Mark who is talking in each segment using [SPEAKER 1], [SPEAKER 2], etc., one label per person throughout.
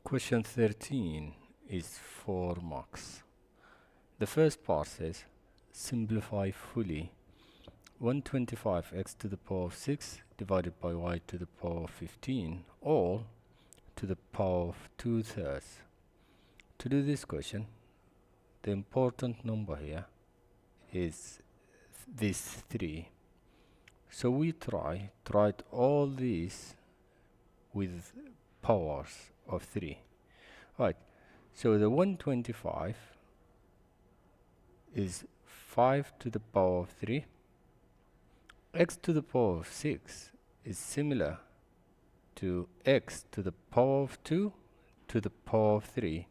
[SPEAKER 1] Question 13 is 4 marks. The first part says, simplify fully 125x to the power of 6 divided by y to the power of 15, all to the power of 2/3. To do this question, the important number here is this 3. So we try to write all these with powers of 3. Right, so the 125 is 5 to the power of 3. X to the power of 6 is similar to x to the power of 2 to the power of 3,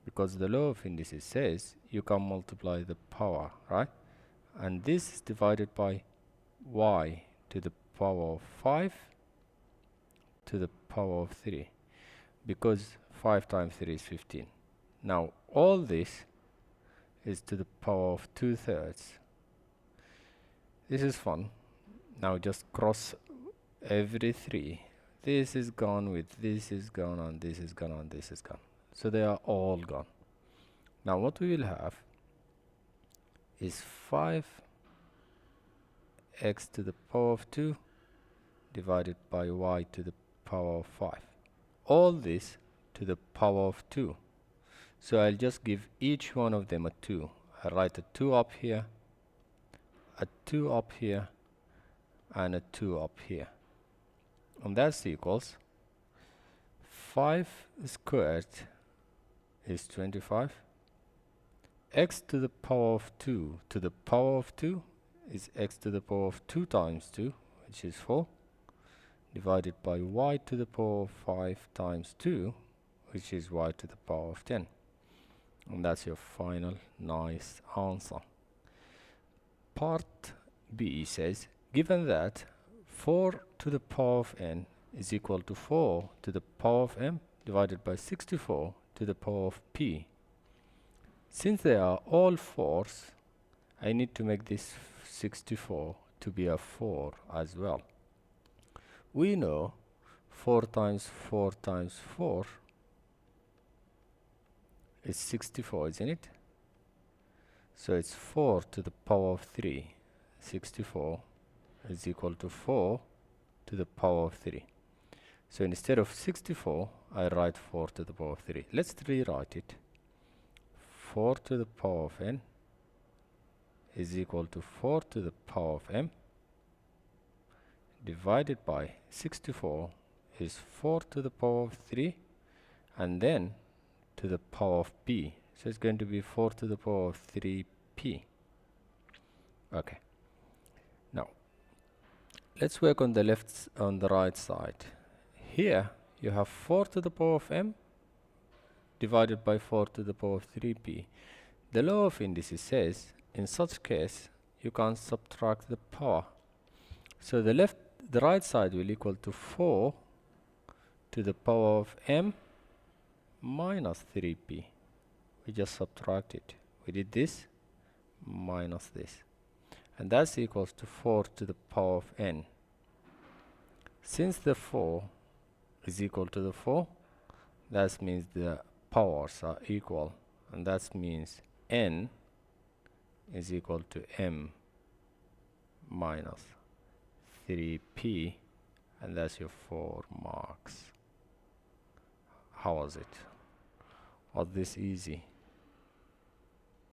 [SPEAKER 1] because the law of indices says you can multiply the power, right? And this is divided by y to the power of 5 to the power of 3, because 5 times 3 is 15. Now all this is to the power of 2/3. This is fun. Now just cross every 3. This is gone with this is gone, and this is gone, and this is gone. So they are all gone. Now what we will have is 5x to the power of 2 divided by y to the power of 5. All this to the power of 2. So I'll just give each one of them a 2. I'll write a 2 up here, a 2 up here, and a 2 up here. And that's equals 5 squared is 25. X to the power of 2 to the power of 2 is x to the power of 2 times 2, which is 4, divided by y to the power of 5 times 2, which is y to the power of 10. And that's your final nice answer. Part B says, given that 4 to the power of n is equal to 4 to the power of m divided by 64 to the power of p. Since they are all 4s, I need to make this 64 to be a 4 as well. We know 4 times 4 times 4 is 64, isn't it? So it's 4 to the power of 3. 64 is equal to 4 to the power of 3. So instead of 64, I write 4 to the power of 3. Let's rewrite it. 4 to the power of n is equal to 4 to the power of m divided by 64 is 4 to the power of 3, and then to the power of p. So it's going to be 4 to the power of 3p. Okay. Now let's work on the right side. Here you have 4 to the power of m divided by 4 to the power of 3p. The law of indices says in such case you can subtract the power. So the right side will equal to 4 to the power of m minus 3p. We just subtract it. We did this minus this, and that's equals to 4 to the power of n. Since the 4 is equal to the 4, that means the powers are equal, and that means n is equal to m minus 3p, and that's your 4 marks. How was it? Was this easy?